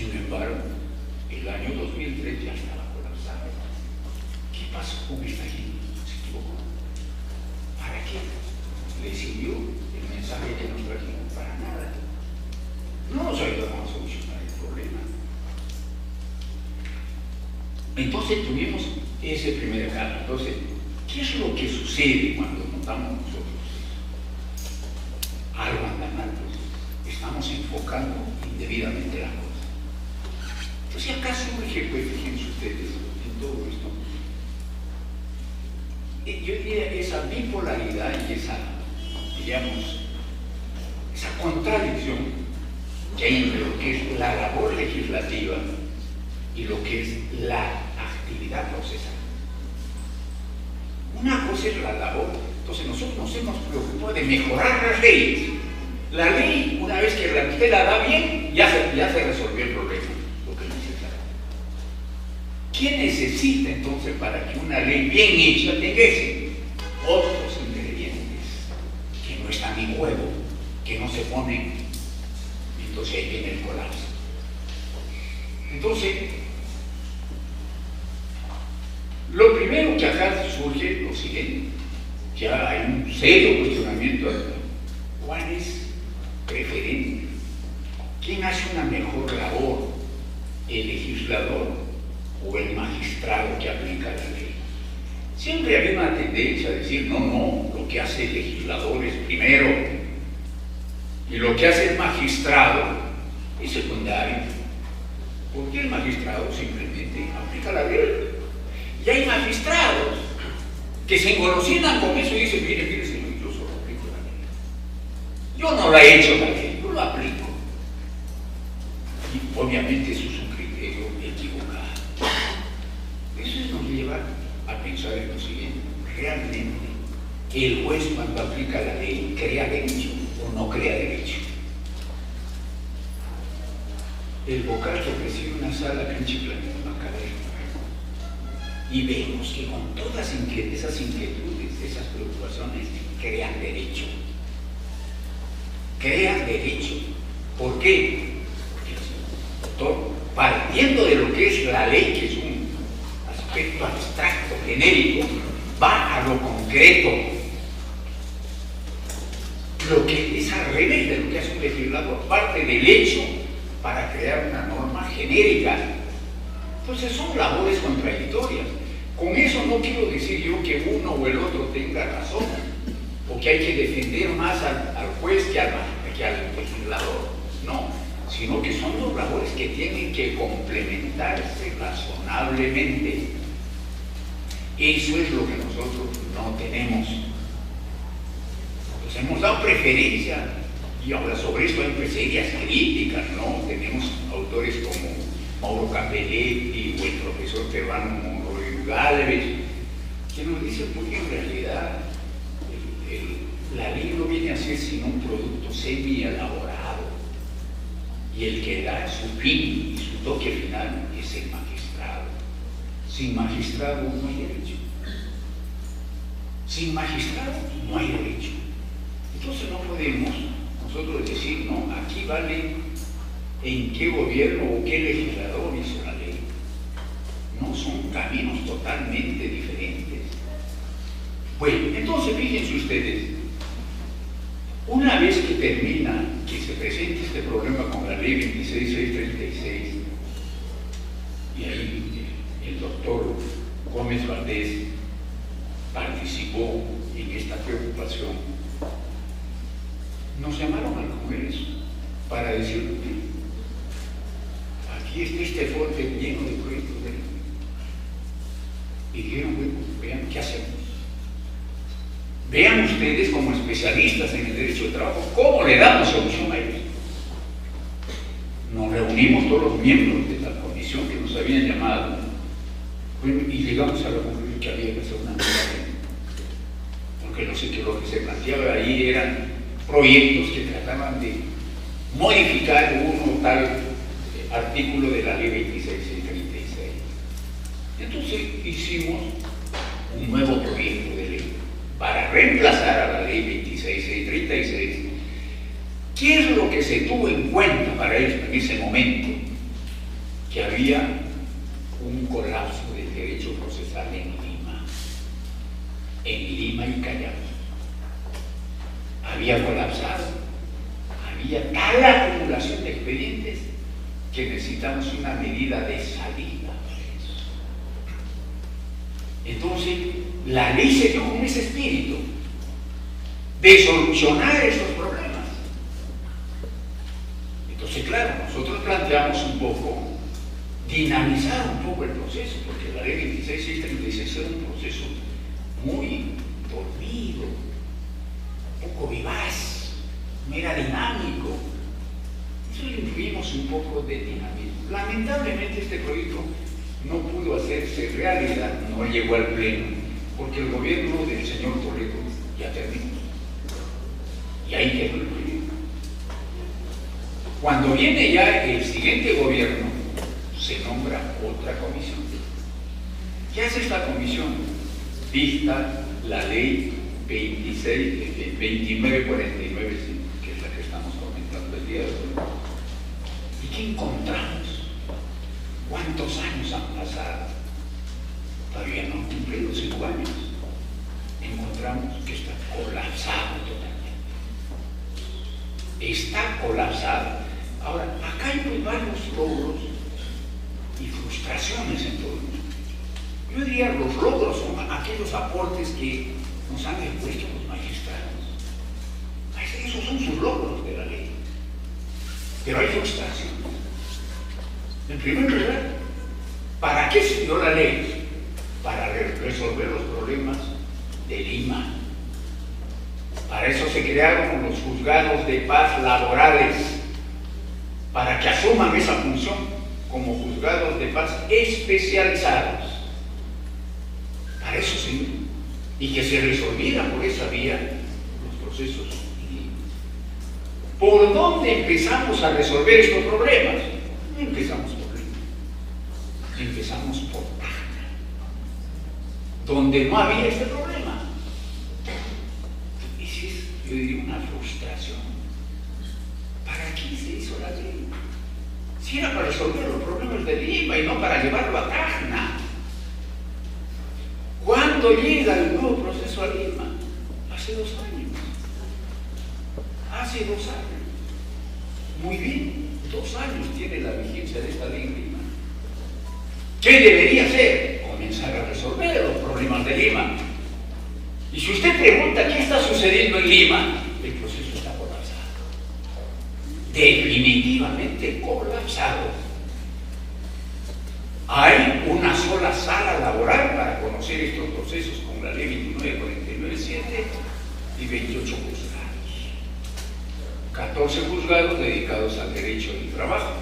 Sin embargo, el año 2003 ya estaba colapsado. ¿Qué pasó con esta gente? Se equivocó. ¿Para qué? ¿Le sirvió el mensaje que nos trajimos? Para nada. No nos ayudaron a solucionar el problema. Entonces tuvimos ese primer caso. Entonces, ¿qué es lo que sucede cuando notamos nosotros algo anda mal? Pues estamos enfocando indebidamente la cosa. Entonces, acá surge, pues, fíjense ustedes, en todo esto, yo diría esa bipolaridad y esa, digamos, esa contradicción que hay entre lo que es la labor legislativa y lo que es la actividad procesal. Una cosa es la labor. Entonces nosotros nos hemos preocupado de mejorar las leyes. La ley, una vez que usted la da bien, ya se resolvió el problema, lo que necesita. ¿Qué necesita entonces para que una ley bien hecha tenga otros ingredientes que no están en juego, que no se ponen? Entonces ahí viene el colapso. Entonces, lo primero que acá surge es lo siguiente: ya hay un serio cuestionamiento acá. ¿Cuál es preferente? ¿Quién hace una mejor labor? ¿El legislador o el magistrado que aplica la ley? Siempre había una tendencia a decir, no, lo que hace el legislador es primero y lo que hace el magistrado es secundario, porque el magistrado simplemente aplica la ley. Y hay magistrados que se engolosinan con eso y dicen, mire, señor, yo solo aplico la ley. Yo no la he hecho la ley, yo la aplico. Y obviamente eso es un criterio equivocado. Eso nos lleva a pensar en lo siguiente: realmente el juez, cuando aplica la ley, ¿crea derecho o no crea derecho? El vocal que preside una sala principal en una cadena, y vemos que con todas esas inquietudes, esas preocupaciones, crean derecho. Crean derecho. ¿Por qué? Porque el doctor, partiendo de lo que es la ley, que es un aspecto abstracto, genérico, va a lo concreto. Lo que es al revés de lo que hace un legislador, parte del hecho para crear una norma genérica. Entonces son labores contradictorias. Con eso no quiero decir yo que uno o el otro tenga razón, o que hay que defender más al juez que al legislador. No, sino que son dos labores que tienen que complementarse razonablemente. Eso es lo que nosotros no tenemos. Pues hemos dado preferencia, y ahora sobre esto hay serias críticas, ¿no? Tenemos autores como Mauro Capelletti o el profesor peruano Gálvez, que nos dicen porque en realidad la ley no viene a ser sino un producto semi-elaborado, y el que da su fin y su toque final es el magistrado. Sin magistrado no hay derecho. Sin magistrado no hay derecho. Entonces no podemos nosotros decir, no, aquí vale en qué gobierno o qué legislador hizo la ley. No, son caminos totalmente diferentes. Bueno, entonces fíjense ustedes, una vez que termina, que se presenta este problema con la ley 26636, y ahí el doctor Gómez Valdés participó en esta preocupación, nos llamaron al Congreso para decir, aquí está este folder lleno de proyectos de ley. Y dijeron, bueno, vean qué hacemos. Vean ustedes como especialistas en el derecho del trabajo cómo le damos solución a ellos. Nos reunimos todos los miembros de la comisión que nos habían llamado, bueno, y llegamos a la conclusión que había que hacer una nueva ley. Porque no sé qué, lo que se planteaba ahí eran proyectos que trataban de modificar uno o tal artículo de la ley 26636. Entonces hicimos un nuevo proyecto de ley para reemplazar a la ley 26636. ¿Qué es lo que se tuvo en cuenta para esto en ese momento? que había un colapso del derecho procesal en Lima y Callao. Había colapsado, había tal acumulación de expedientes que necesitamos una medida de salida para eso. Entonces, la ley se dio con ese espíritu de solucionar esos problemas. Entonces, claro, nosotros planteamos un poco dinamizar un poco el proceso, porque la ley 26636 era un proceso muy dormido, poco vivaz, no era dinámico. Entonces incluimos un poco de dinamismo. Lamentablemente este proyecto no pudo hacerse realidad, no llegó al pleno, porque el gobierno del señor Toledo ya terminó. Y ahí quedó el proyecto. Cuando viene ya el siguiente gobierno, se nombra otra comisión. ¿Qué hace esta comisión? Dicta la ley 2949, que es la que estamos comentando el día de hoy. ¿Y qué encontramos? ¿Cuántos años han pasado? Todavía no han cumplido 5 años. Encontramos que está colapsado totalmente. Está colapsado. Ahora, acá hay varios logros y frustraciones en todo el mundo. Yo diría los logros son aquellos aportes que nos han impuesto los magistrados. Esos son sus logros de la ley. Pero hay frustraciones. En primer lugar, ¿para qué se dio la ley? Para resolver los problemas de Lima. Para eso se crearon los juzgados de paz laborales, para que asuman esa función como juzgados de paz especializados. Para eso sí, y que se resolviera por esa vía los procesos. ¿Por dónde empezamos a resolver estos problemas? No empezamos por Lima, empezamos por Tacna, donde no había este problema. Esa es, yo diría, una frustración. ¿Para qué se hizo la ley? Si era para resolver los problemas de Lima y no para llevarlo a Tacna. ¿Cuándo llega el nuevo proceso a Lima? Hace 2 años. Hace 2 años. Muy bien, 2 años tiene la vigencia de esta ley en Lima. ¿Qué debería hacer? Comenzar a resolver los problemas de Lima. Y si usted pregunta qué está sucediendo en Lima, el proceso está colapsado. Definitivamente colapsado. Hay una sola sala laboral para conocer estos procesos con la ley 2949-7 y 28 juzgados. 14 juzgados dedicados al derecho del trabajo.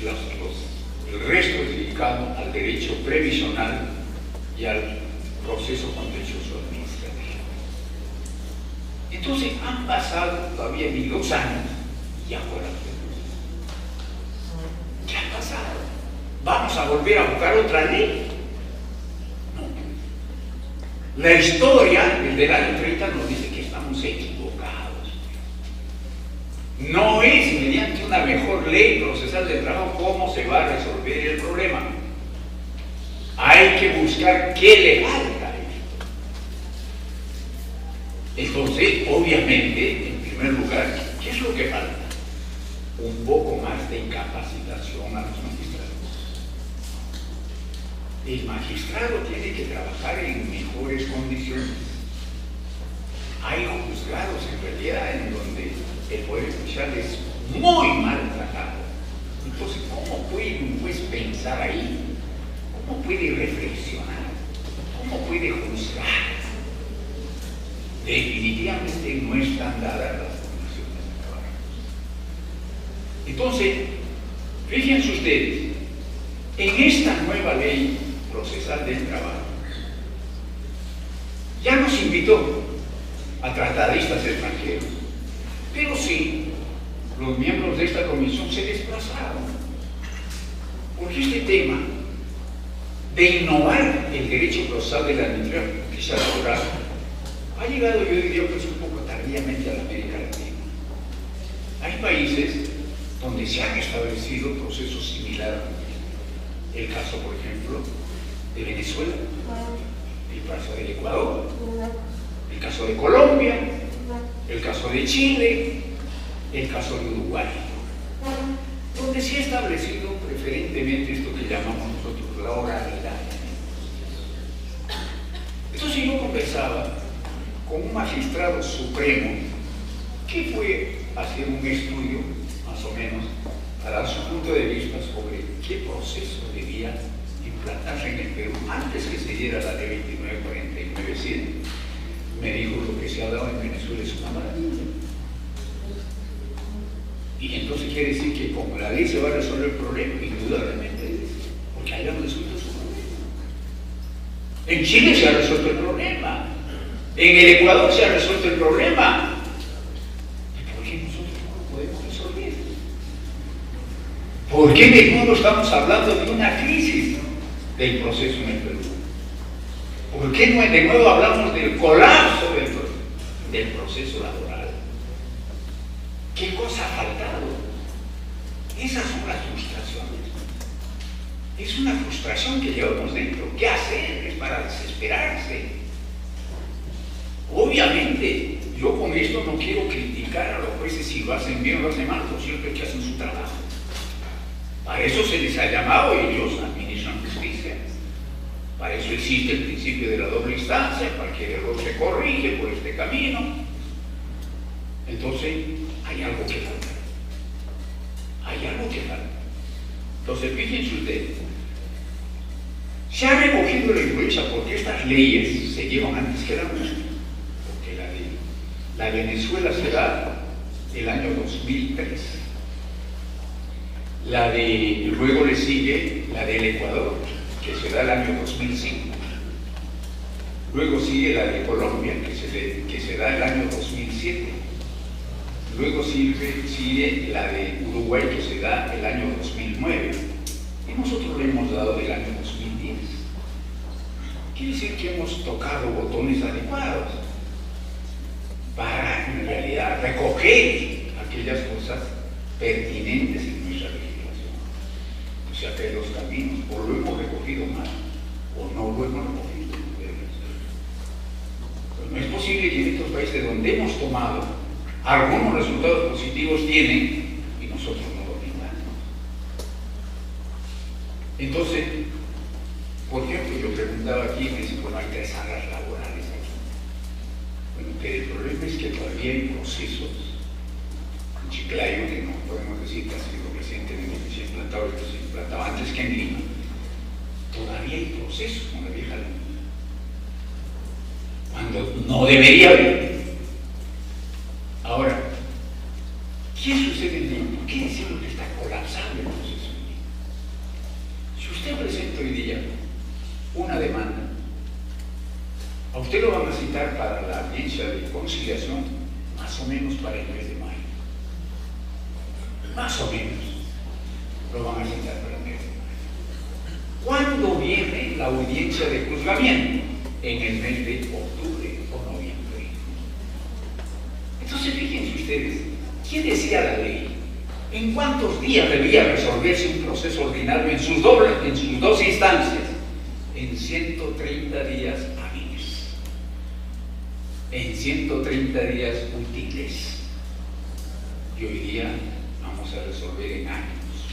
Y el resto es dedicado al derecho previsional y al proceso contencioso administrativo. Entonces han pasado todavía ni 2 años y ahora ¿qué ha pasado? ¿Vamos a volver a buscar otra ley? No. La historia del año 30 nos dice que estamos equivocados. No es mediante una mejor ley procesal de trabajo cómo se va a resolver el problema. Hay que buscar qué le falta a esto. Entonces, obviamente, en primer lugar, ¿qué es lo que falta? Un poco más de capacitación a los magistrados. El magistrado tiene que trabajar en mejores condiciones. Hay juzgados en realidad en donde el poder judicial es muy maltratado. Entonces, ¿cómo puede un juez pensar ahí? ¿Cómo puede reflexionar? ¿Cómo puede juzgar? Definitivamente no están dadas las condiciones de trabajo. Entonces, fíjense ustedes, en esta nueva ley procesal del trabajo, ya nos invitó a tratadistas extranjeros, pero sí, los miembros de esta comisión se desplazaron, porque este tema de innovar el derecho procesal de la justicia laboral ha llegado, yo diría, pues un poco tardíamente a la América Latina. Hay países donde se han establecido procesos similares. El caso, por ejemplo, de Venezuela, el caso del Ecuador, el caso de Colombia, el caso de Chile, el caso de Uruguay, donde se ha establecido preferentemente esto que llamamos nosotros la oralidad. Entonces yo conversaba con un magistrado supremo que fue a hacer un estudio, más o menos, para dar su punto de vista sobre qué proceso debía implantarse en el Perú antes que se diera la ley 2949-100. Me dijo: lo que se ha dado en Venezuela es una maravilla. Y entonces quiere decir que con la ley se va a resolver el problema, indudablemente, porque hayan resuelto su problema. En Chile se ha resuelto el problema, en el Ecuador se ha resuelto el problema. ¿Y por qué nosotros no lo podemos resolver? ¿Por qué de nuevo estamos hablando de una crisis del proceso en el Perú? ¿Por qué de nuevo hablamos del colapso del proceso laboral? ¿Qué cosa ha faltado? Esas son las frustraciones. Es una frustración que llevamos dentro. ¿Qué hacer? Es para desesperarse. Obviamente, yo con esto no quiero criticar a los jueces si lo hacen bien o lo hacen mal, por cierto, es que hacen su trabajo. Para eso se les ha llamado y ellos administran justicia. Para eso existe el principio de la doble instancia, cualquier error se corrige por este camino. Entonces, hay algo que falta. Hay algo que falta. Entonces, fíjense ustedes, se ha recogido la influencia porque estas leyes se llevan antes que la nuestra. Porque la de Venezuela se da el año 2003. Luego le sigue la del Ecuador, que se da el año 2005. Luego sigue la de Colombia, que se da el año 2007. Luego sigue la de Uruguay, que se da el año 2009. Y nosotros le hemos dado del año 2010. Quiere decir que hemos tocado botones adecuados para, en realidad, recoger aquellas cosas pertinentes en nuestra legislación. O sea, que los caminos o lo hemos recogido mal o no lo hemos recogido. Pero no es posible que en estos países donde hemos tomado algunos resultados positivos tienen y nosotros no lo tengamos. Entonces, por ejemplo, yo preguntaba aquí, me dicen: bueno, hay 3 salas laborales aquí. Bueno, pero el problema es que todavía hay procesos en Chiclayo, que no podemos decir que ha sido recientemente que se ha implantado, que se implantaba antes que en Lima. Todavía hay procesos con la vieja ley, cuando no debería haber. Ahora, ¿qué sucede en Lima? ¿Por qué decimos que está colapsando el proceso en Lima? Si usted presenta hoy día una demanda, a usted lo van a citar para la audiencia de conciliación más o menos para el mes de mayo. Más o menos lo van a citar para el mes de mayo. ¿Cuándo viene la audiencia de juzgamiento? En el mes de octubre o noviembre. Entonces, fíjense ustedes, ¿qué decía la ley? ¿En cuántos días debía resolverse un proceso ordinario en sus 2 instancias? En 130 días hábiles. En 130 días útiles. Y hoy día vamos a resolver en años.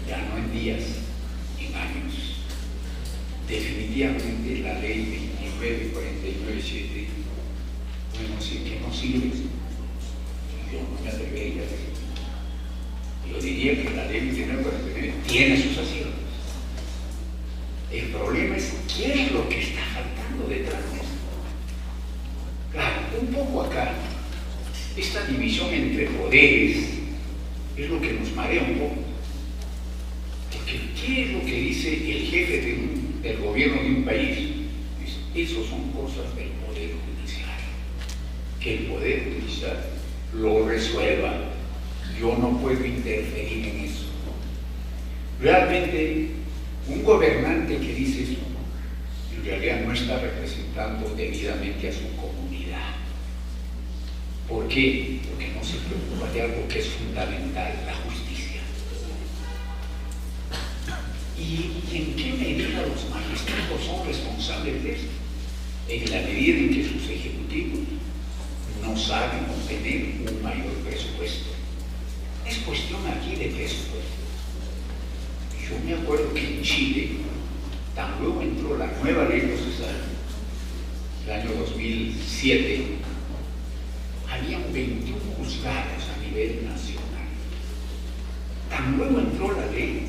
Ya no en días, en años. Definitivamente la ley 2949-7, bueno, sí que no sirve. Yo no me atrevería a decir. Yo diría que la ley 2949 tiene sus aciertos. El problema es qué es lo que está faltando detrás de esto. Claro, un poco acá, esta división entre poderes es lo que nos marea un poco. Porque ¿qué es lo que dice el jefe del gobierno de un país? Dice: eso son cosas del poder judicial. Que el poder judicial lo resuelva. Yo no puedo interferir en eso. Realmente, un gobernante que dice eso, en realidad no está representando debidamente a su comunidad. ¿Por qué? Porque no se preocupa de algo que es fundamental, la justicia. ¿Y en qué medida los magistrados son responsables de esto? En la medida en que sus ejecutivos no saben obtener un mayor presupuesto. Es cuestión aquí de presupuesto. Yo me acuerdo que en Chile, tan luego entró la nueva ley procesal, el año 2007, habían 21 juzgados a nivel nacional. Tan luego entró la ley,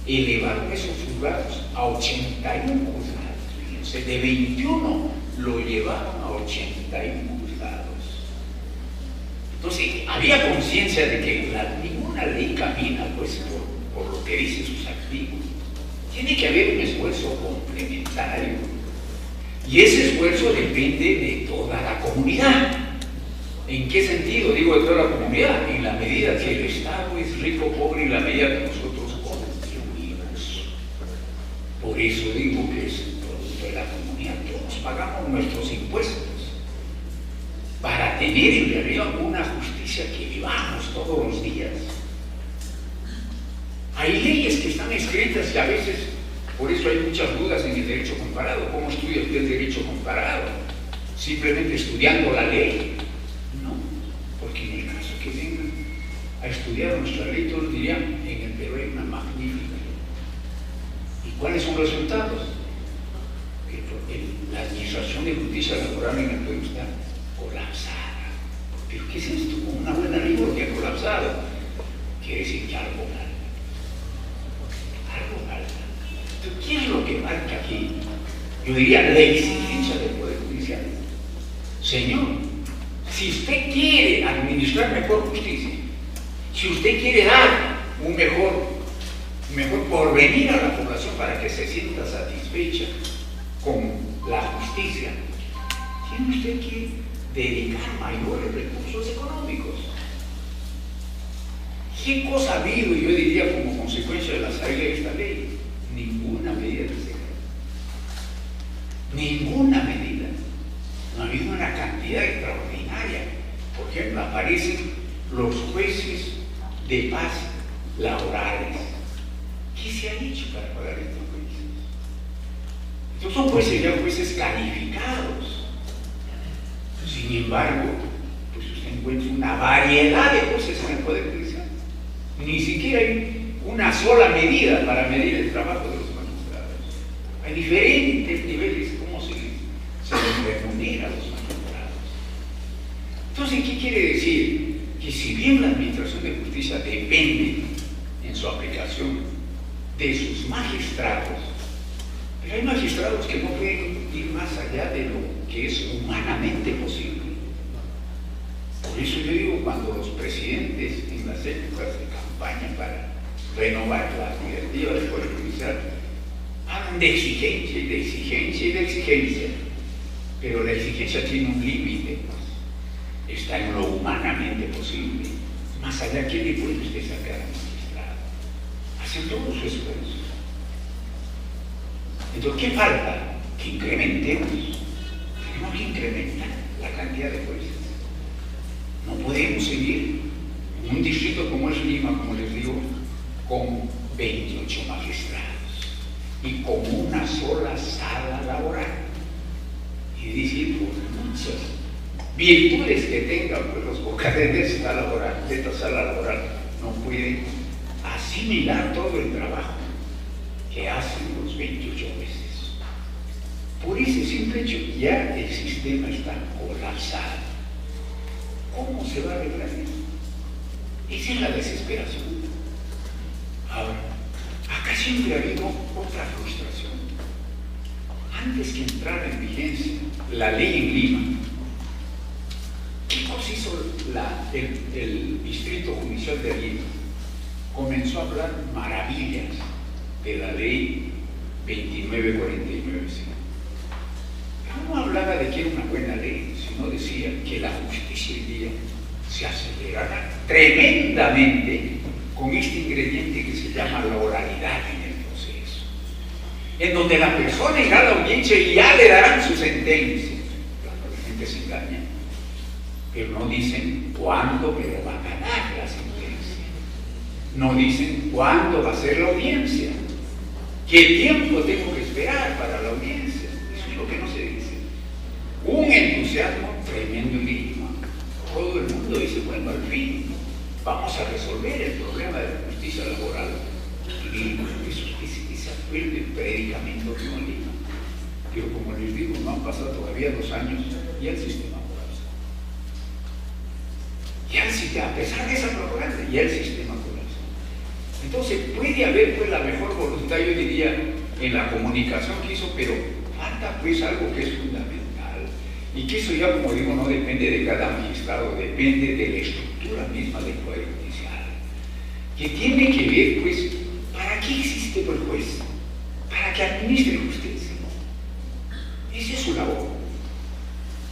elevaron esos juzgados a 81 juzgados. Fíjense, de 21 lo llevaron a 81 juzgados. Entonces, había conciencia de que ninguna ley camina pues, por lo que dicen sus activos. Tiene que haber un esfuerzo complementario. Y ese esfuerzo depende de toda la comunidad. ¿En qué sentido? Digo de toda la comunidad. En la medida que el Estado es rico o pobre, en la medida que nosotros contribuimos. Por eso digo que es el producto de la comunidad. Todos pagamos nuestros impuestos para tener en realidad una justicia que vivamos todos los días. Hay leyes que están escritas y a veces, por eso hay muchas dudas en el derecho comparado. ¿Cómo estudia usted el derecho comparado? ¿Simplemente estudiando la ley? No, porque en el caso que vengan a estudiar nuestra ley, todos dirían, en el Perú hay una magnífica ley. ¿Y cuáles son los resultados? Que la administración de justicia laboral en el Perú está colapsada. ¿Pero qué es esto? Una buena ley porque ha colapsado. Quiere decir que algo falta. Algo falta. Entonces, ¿qué es lo que falta aquí? Yo diría la exigencia del Poder Judicial. Señor, si usted quiere administrar mejor justicia, si usted quiere dar un mejor porvenir a la población para que se sienta satisfecha con la justicia, tiene usted que dedicar mayores recursos económicos. ¿Qué cosa ha habido, yo diría, como consecuencia de la salida de esta ley? Ninguna medida de ese caso. Ninguna medida. No ha habido una cantidad extraordinaria. Por ejemplo, aparecen los jueces de paz laborales. ¿Qué se ha hecho para pagar estos jueces? Estos son jueces ya jueces calificados. Sin embargo, pues usted encuentra una variedad de jueces en el Poder Judicial. Ni siquiera hay una sola medida para medir el trabajo de los magistrados. Hay diferentes niveles, cómo se les remunera a los magistrados. Entonces, ¿qué quiere decir? Que si bien la administración de justicia depende en su aplicación de sus magistrados, pero hay magistrados que no pueden ir más allá de lo que es humanamente posible. Por eso yo digo, cuando los presidentes en las épocas de campaña para renovar la directiva del Poder Judicial hablan de exigencia y de exigencia y de exigencia, pero la exigencia tiene un límite, pues. Está en lo humanamente posible. Más allá, ¿qué le puede usted sacar al magistrado? Hace todo su esfuerzo. Entonces, ¿qué falta? Que incrementemos. Tenemos que incrementar la cantidad de jueces. No podemos seguir en un distrito como es Lima, como les digo, con 28 magistrados y con una sola sala laboral. Y decir, por muchas virtudes que tengan pues, los vocales de esta sala laboral, no pueden asimilar todo el trabajo que hacen los 28 jueces. Por ese simple hecho, ya el sistema está colapsado. ¿Cómo se va a arreglar eso? Esa es la desesperación. Ahora, acá siempre ha habido otra frustración. Antes que entrara en vigencia la ley en Lima, ¿qué cosa hizo el Distrito Judicial de Lima? Comenzó a hablar maravillas de la ley 2949. ¿Sí? No hablaba de que era una buena ley, sino decía que la justicia hoy día se acelerará tremendamente con este ingrediente que se llama la oralidad en el proceso, en donde la persona irá a la audiencia y ya le darán su sentencia. Claro, la gente se engaña. pero no dicen cuándo me lo va a ganar la sentencia. No dicen cuándo va a ser la audiencia. ¿Qué tiempo tengo que esperar para la audiencia? Eso es lo que no se dice. Un entusiasmo tremendo en Lima. Todo el mundo dice, bueno, al fin vamos a resolver el problema de la justicia laboral. Y ese fuerte predicamento que en Lima. Pero como les digo, no han pasado todavía 2 años y el sistema colapsa. A pesar de esa propaganda, ya el sistema colapsa. Entonces puede haber pues la mejor voluntad, yo diría, en la comunicación que hizo, pero falta pues algo que es fundamental. Y que eso ya, como digo, no depende de cada magistrado, depende de la estructura misma del Poder Judicial. Que tiene que ver pues, ¿para qué existe el juez? Para que administre justicia. Esa es su labor.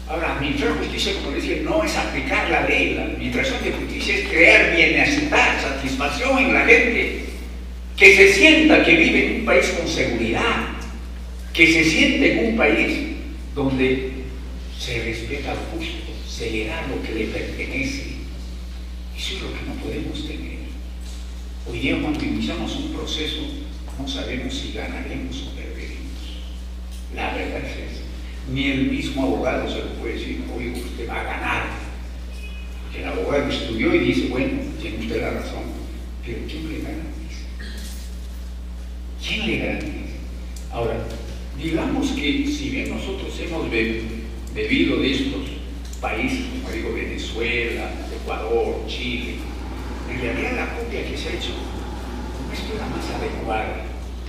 Ahora, administrar justicia, como decía, no es aplicar la ley. La administración de justicia es crear bienestar, satisfacción en la gente, que se sienta que vive en un país con seguridad, que se siente en un país donde se respeta al justo, se le da lo que le pertenece. Eso es lo que no podemos tener. Hoy día, cuando iniciamos un proceso, no sabemos si ganaremos o perderemos. La verdad es esa. Ni el mismo abogado se lo puede decir, oye, usted va a ganar. Porque el abogado estudió y dice, bueno, tiene usted la razón, pero ¿quién le garantiza? ¿Quién le garantiza? Ahora, digamos que si bien nosotros hemos bebido de estos países, como digo, Venezuela, Ecuador, Chile, en realidad la copia que se ha hecho no es la más adecuada.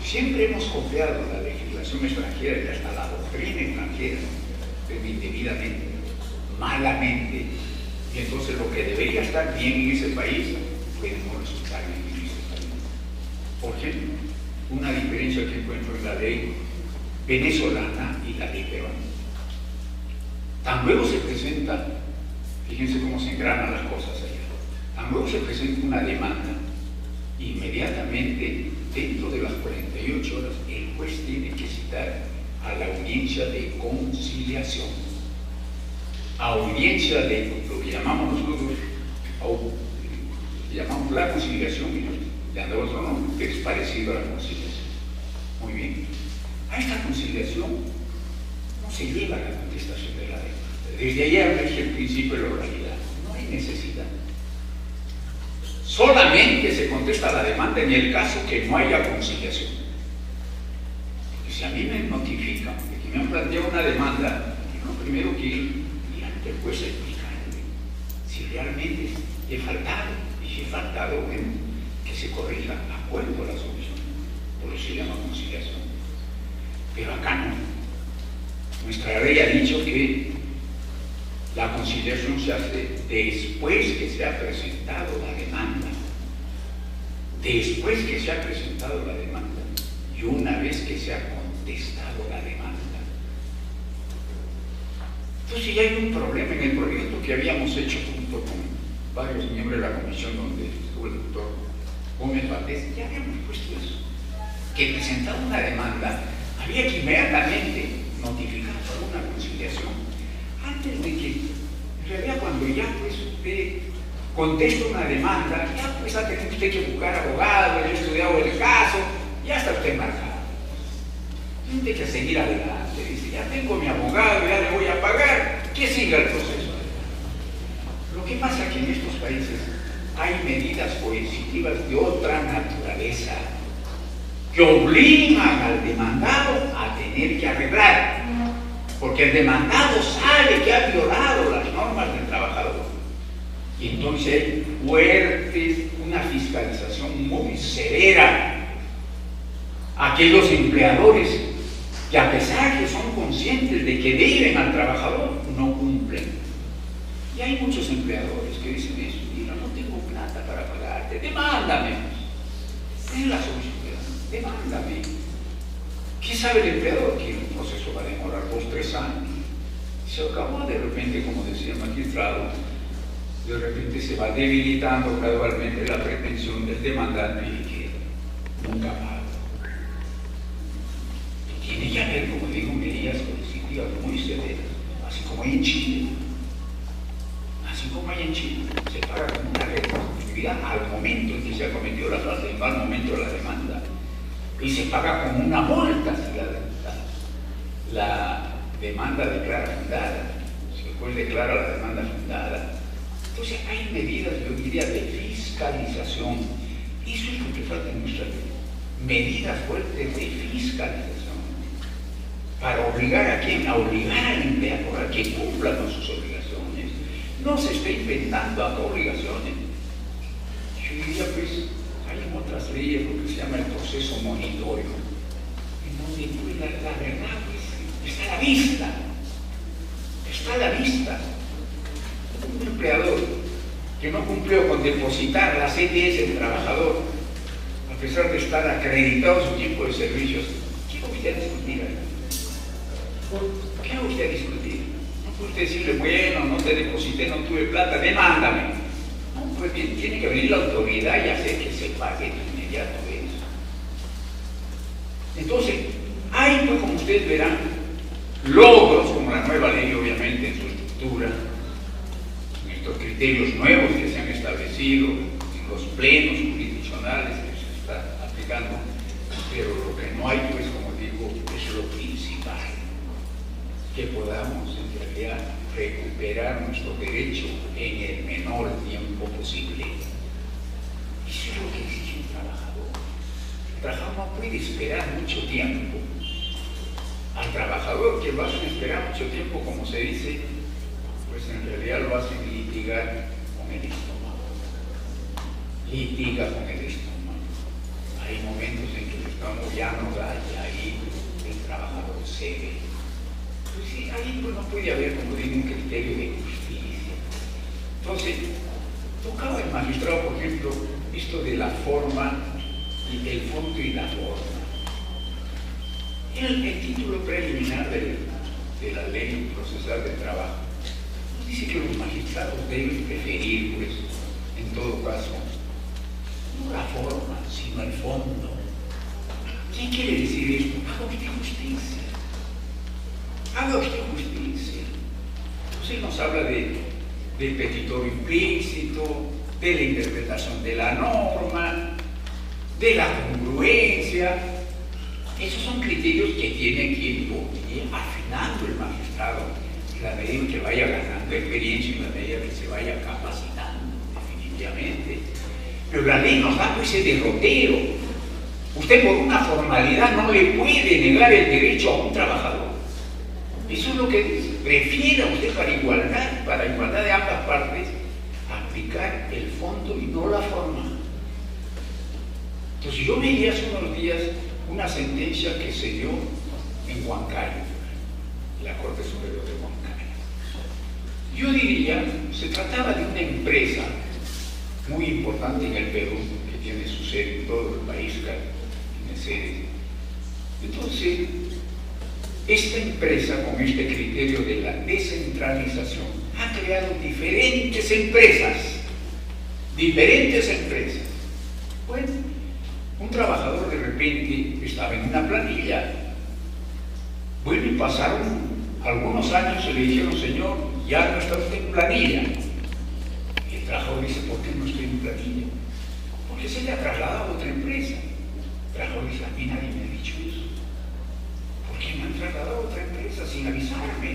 Siempre hemos copiado la legislación extranjera y hasta la doctrina extranjera, pero indebidamente, malamente. Y entonces lo que debería estar bien en ese país puede no resultar bien en ese país. Por ejemplo, una diferencia que encuentro en la ley venezolana y la ley peruana. Tan luego se presenta, fíjense cómo se engranan las cosas allá, tan luego se presenta una demanda, inmediatamente dentro de las 48 horas el juez tiene que citar a la audiencia de conciliación, audiencia de lo que llamamos nosotros llamamos la conciliación y le han dado otro nombre que es parecido a la conciliación. Muy bien, a esta conciliación no se lleva la contestación de la demanda. Desde ayer rige el principio de la oralidad, no hay necesidad. Solamente se contesta la demanda en el caso que no haya conciliación. Porque si a mí me notifican de que me han planteado una demanda, yo lo primero que ir ante el juez a explicarle si realmente he faltado, y si he faltado, bueno, que se corrija, acuerdo a la solución. Por eso se llama conciliación. Pero acá no. Nuestra ley ha dicho que la conciliación se hace después que se ha presentado la demanda. Después que se ha presentado la demanda y una vez que se ha contestado la demanda. Entonces ya hay un problema en el proyecto que habíamos hecho junto con varios miembros de la comisión donde estuvo el doctor Gómez Valdés. Ya habíamos puesto eso. Que presentado una demanda había que inmediatamente notificar por una conciliación antes de que, en realidad, cuando ya pues usted contesta una demanda, ya pues ha tenido usted que buscar abogado, ya ha estudiado el caso, ya está usted embarcado. Tiene que seguir adelante, dice, ya tengo mi abogado, ya le voy a pagar, que siga el proceso. Lo que pasa es que en estos países hay medidas coercitivas de otra naturaleza que obligan al demandado a tener que arreglar. Porque el demandado sabe que ha violado las normas del trabajador. Y entonces hay una fiscalización muy severa. Aquellos empleadores que a pesar que son conscientes de que deben al trabajador, no cumplen. Y hay muchos empleadores que dicen eso, mira, no tengo plata para pagarte, demándame. Es la solución, demándame. ¿Qué sabe el empleador? Que el proceso va a demorar 2 o 3 años. Se acabó de repente, como decía el magistrado, de repente se va debilitando gradualmente la pretensión del demandante y que nunca paga. Y tiene que haber, como digo, medidas coercitivas muy severas, así como hay en Chile. momento en que se ha cometido la falta, en mal momento de la demanda, y se paga con una multa si la demanda declara fundada, si el juez declara la demanda fundada. Entonces hay medidas, yo diría, de fiscalización. Eso es lo que falta en nuestra ley. Medidas fuertes de fiscalización para obligar a quién, a obligar al empleador a que cumpla con sus obligaciones. No se está inventando acá obligaciones. Yo diría, pues, hay en otras leyes lo que se llama el proceso monitorio, en donde pues, la verdad pues, está a la vista. Está a la vista. Un empleador que no cumplió con depositar la CTS del trabajador, a pesar de estar acreditado su tiempo de servicios, ¿qué va usted a discutir ahí? ¿Qué va usted a discutir? No puede usted decirle, bueno, no te deposité, no tuve plata, demándame. No, pues bien, tiene que venir la autoridad y hacer que se pague de inmediato eso. Entonces, hay, pues, como ustedes verán, logros, como la nueva ley, obviamente, en su estructura, estos criterios nuevos que se han establecido, en los plenos jurisdiccionales que se está aplicando, pero lo que no hay, pues, como digo, es lo principal, que podamos en realidad recuperar nuestro derecho en el menor tiempo posible. Eso es lo que exige un trabajador. El trabajador no puede esperar mucho tiempo. Al trabajador que lo hacen esperar mucho tiempo, como se dice, pues en realidad lo hacen litigar con el estómago. Litiga con el estómago. Hay momentos en que el estómago ya no da y ahí el trabajador cede. Pues sí, ahí pues no puede haber, como digo, un criterio de justicia. Entonces, tocaba el magistrado, por ejemplo, esto de la forma y el fondo y la forma. El título preliminar de la ley procesal del trabajo dice que los magistrados deben preferir, pues, en todo caso, no la forma, sino el fondo. ¿Qué quiere decir esto? Haga usted justicia. Haga usted justicia. Entonces nos habla del petitorio implícito, de la interpretación de la norma, de la congruencia. Esos son criterios que tiene que ir afinando el magistrado en la medida en que vaya ganando experiencia, en la medida en que se vaya capacitando, definitivamente. Pero la ley nos da pues ese derrotero. Usted por una formalidad no le puede negar el derecho a un trabajador. Eso es lo que dice. Prefiera usted para igualdad de ambas partes, aplicar el fondo y no la forma. Entonces yo leí hace unos días una sentencia que se dio en Huancayo, la Corte Superior de Huancayo. Yo diría, se trataba de una empresa muy importante en el Perú, que tiene su sede en todo el país, tiene sede. Entonces, esta empresa, con este criterio de la descentralización, ha creado diferentes empresas. Bueno, un trabajador de repente estaba en una planilla. Bueno, y pasaron algunos años y le dijeron, señor, ya no está usted en planilla. Y el trabajador dice, ¿por qué no estoy en planilla? Porque se le ha trasladado a otra empresa. El trabajador dice, a mí nadie me ha dicho eso. ¿Por qué me han trasladado a otra empresa sin avisarme?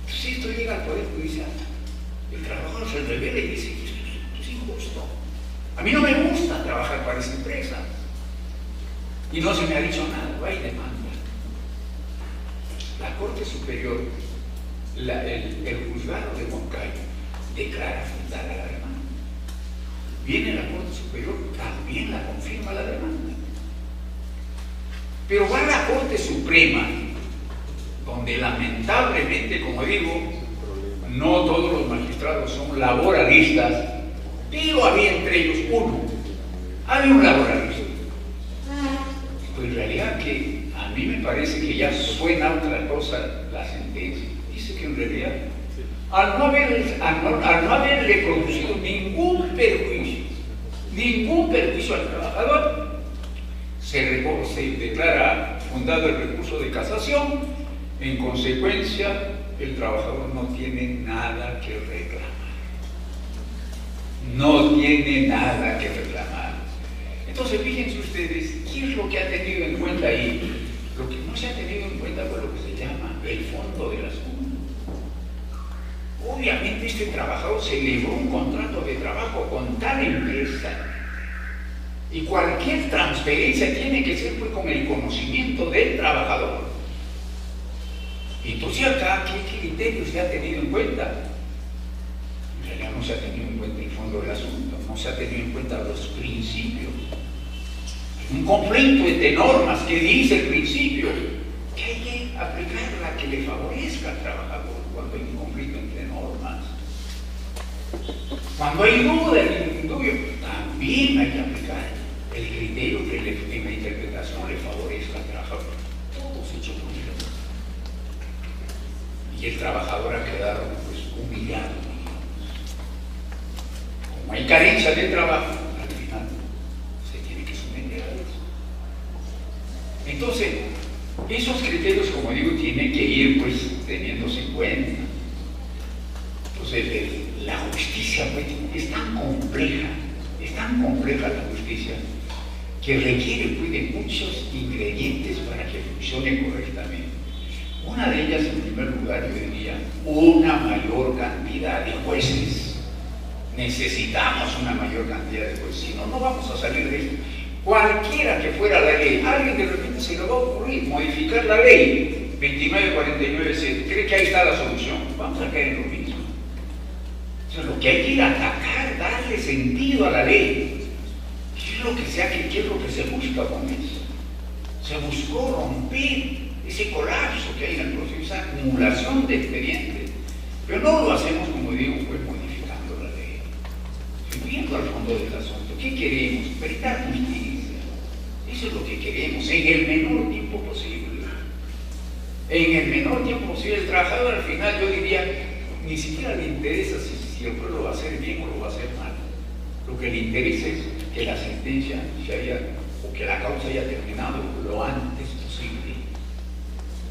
Entonces esto llega al Poder Judicial. El trabajador se revela y dice, esto es injusto. A mí no me gusta trabajar para esa empresa. Y no se me ha dicho nada, va y demanda. La Corte Superior, el juzgado de Huancayo, declara fundada la demanda. Viene la Corte Superior, también la confirma la demanda. Pero va a la Corte Suprema, donde lamentablemente, como digo, no todos los magistrados son laboralistas, pero había entre ellos uno. Había un laboralista. Pues en realidad que a mí me parece que ya suena otra cosa la sentencia. Dice que en realidad, al no haberle producido ningún perjuicio al trabajador, se declara fundado el recurso de casación. En consecuencia, el trabajador no tiene nada que reclamar. no tiene nada que reclamar. Entonces, fíjense ustedes, ¿qué es lo que ha tenido en cuenta ahí? Lo que no se ha tenido en cuenta fue lo que se llama el fondo del asunto. Obviamente este trabajador celebró un contrato de trabajo con tal empresa y cualquier transferencia tiene que ser pues, con el conocimiento del trabajador. Entonces acá, ¿qué criterios se ha tenido en cuenta? En realidad no se ha tenido en cuenta el fondo del asunto, no se ha tenido en cuenta los principios. Un conflicto entre normas que dice el principio que hay que aplicar la que le favorezca al trabajador cuando hay un conflicto entre normas. Cuando hay duda en también hay que aplicar el criterio que en la interpretación le favorezca al trabajador. Todos hechos por el otro. Y el trabajador ha quedado pues, humillado. Como hay carencia de trabajo, al final se tiene que someter a eso. Entonces, esos criterios, como digo, tienen que ir pues teniéndose en cuenta. Entonces, la justicia pues, es tan compleja la justicia, que requiere pues, de muchos ingredientes para que funcione correctamente. Una de ellas, en primer lugar, yo diría, una mayor cantidad de jueces. Necesitamos una mayor cantidad de jueces, si no, no vamos a salir de esto. Cualquiera que fuera la ley, alguien de repente se le va a ocurrir modificar la ley 2949C, ¿cree que ahí está la solución? Vamos a caer en lo mismo. O sea, lo que hay que ir a atacar, darle sentido a la ley. ¿Qué es lo que se busca con eso? Se buscó romper ese colapso que hay en el proceso, esa acumulación de expedientes. Pero no lo hacemos, como digo, pues modificando la ley. Viendo al fondo del asunto, ¿qué queremos? Veritar justicia. Eso es lo que queremos, en el menor tiempo posible. En el menor tiempo posible, el trabajador al final, yo diría, ni siquiera le interesa si el pueblo lo va a hacer bien o lo va a hacer mal. Lo que le interesa es que la sentencia o que la causa haya terminado lo antes posible.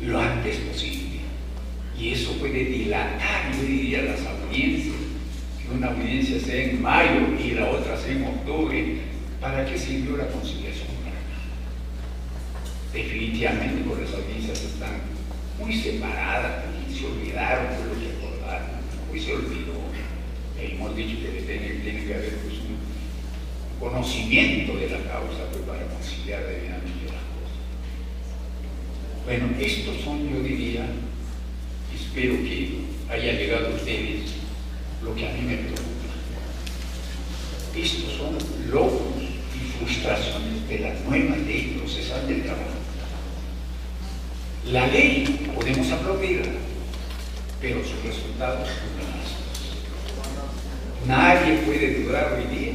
Lo antes posible. Y eso puede dilatar, yo diría, las audiencias. Que una audiencia sea en mayo y la otra sea en octubre. ¿Para qué sirvió la conciliación? Para nada. Definitivamente, porque las audiencias están muy separadas, y se olvidaron de lo que acordaron, hoy se olvidó. Hemos dicho que tiene que haber pues, un conocimiento de la causa pues, para conciliar debidamente las cosas. Bueno, estos son, yo diría, espero que haya llegado a ustedes lo que a mí me preocupa. Estos son logros y frustraciones de la nueva ley procesal del trabajo. La ley podemos aplaudirla, pero sus resultados son nefastos. Nadie puede dudar hoy día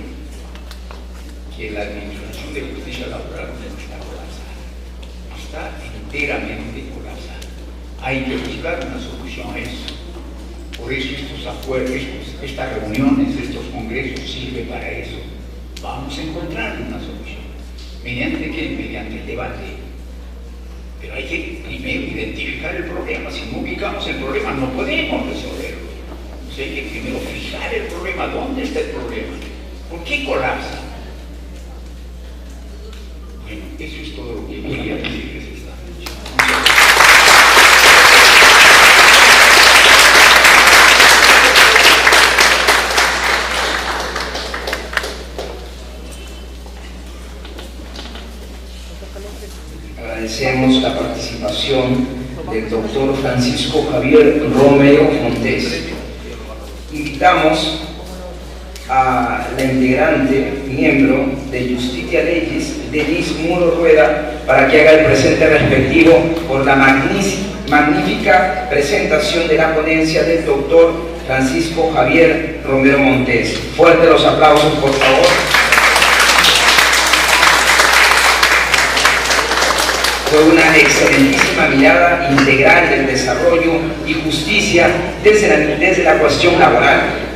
que la administración de justicia laboral está colapsada. Está enteramente colapsada. Hay que buscar una solución a eso. Por eso estos acuerdos, estas reuniones, estos congresos sirven para eso. Vamos a encontrar una solución. ¿Mediante qué? Mediante el debate. Pero hay que primero identificar el problema. Si no ubicamos el problema, no podemos resolverlo. Entonces hay que primero fijar el problema. ¿Dónde está el problema? ¿Por qué colapsa? Bueno, eso es todo lo que quería decirles esta noche. Agradecemos la participación del doctor Francisco Javier Romero Montes. Invitamos a la integrante, miembro de Justitia Legis, Denise Muro Rueda, para que haga el presente respectivo por la magnífica presentación de la ponencia del doctor Francisco Javier Romero Montes. Fuerte los aplausos, por favor. Fue una excelentísima mirada integral del desarrollo y justicia desde la cuestión laboral.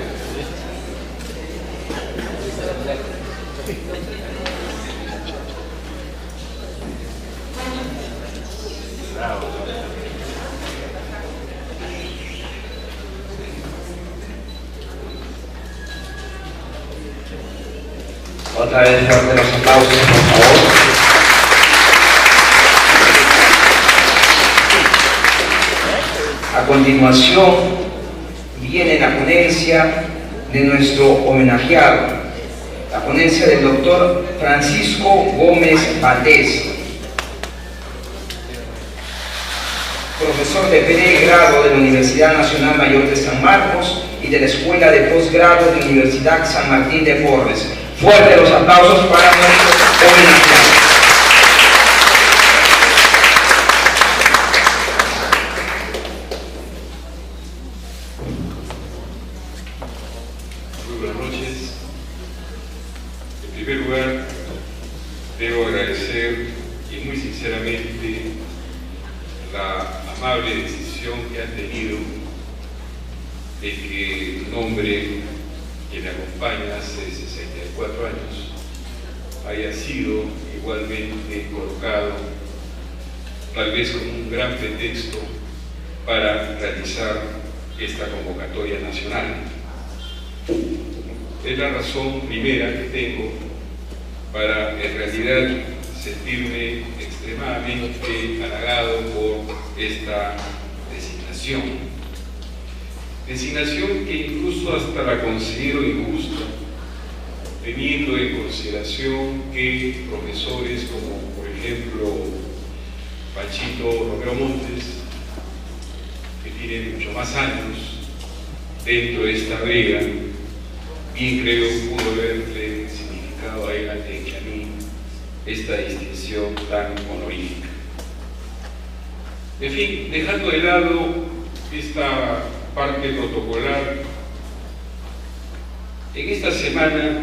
Otra vez fuerte los aplausos, por favor. A continuación viene la ponencia de nuestro homenajeado, la ponencia del doctor Francisco Gómez Valdés, profesor de pregrado de la Universidad Nacional Mayor de San Marcos y de la Escuela de Posgrado de la Universidad San Martín de Porres. Fuerte los aplausos para nuestro homenajeado. En primer lugar, debo agradecer y muy sinceramente la amable decisión que han tenido de que el nombre que me acompaña hace 64 años haya sido igualmente colocado, tal vez como un gran pretexto para realizar esta convocatoria nacional. Es la razón primera que tengo para en realidad sentirme extremadamente halagado por esta designación. Designación que incluso hasta la considero injusta, teniendo en consideración que profesores como, por ejemplo, Panchito Romero Montes, que tiene mucho más años dentro de esta brega, bien creo pudo haberle significado a él antes que a mí esta distinción tan honorífica. En fin, dejando de lado esta parte protocolar, en esta semana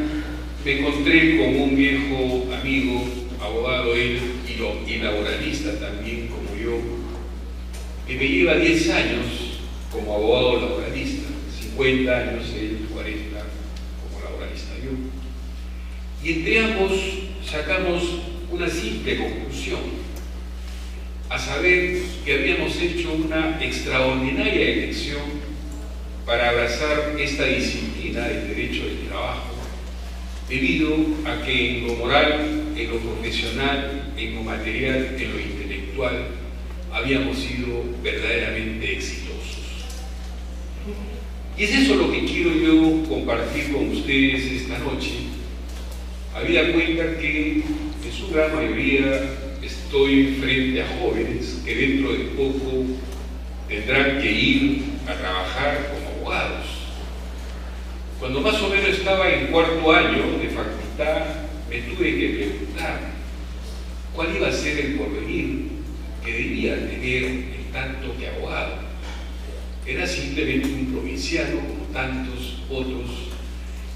me encontré con un viejo amigo, abogado él y laboralista también como yo, que me lleva 10 años como abogado laboralista, 50 años él, 40 como laboralista yo. Y entre ambos sacamos una simple conclusión, a saber que habíamos hecho una extraordinaria elección para abrazar esta disciplina del derecho del trabajo, debido a que en lo moral, en lo profesional, en lo material, en lo intelectual, habíamos sido verdaderamente exitosos. Y es eso lo que quiero yo compartir con ustedes esta noche, habida cuenta que en su gran mayoría estoy frente a jóvenes que dentro de poco tendrán que ir a trabajar como abogados. Cuando más o menos estaba en cuarto año de facultad, me tuve que preguntar cuál iba a ser el porvenir que debía tener en tanto que abogado. Era simplemente un provinciano como tantos otros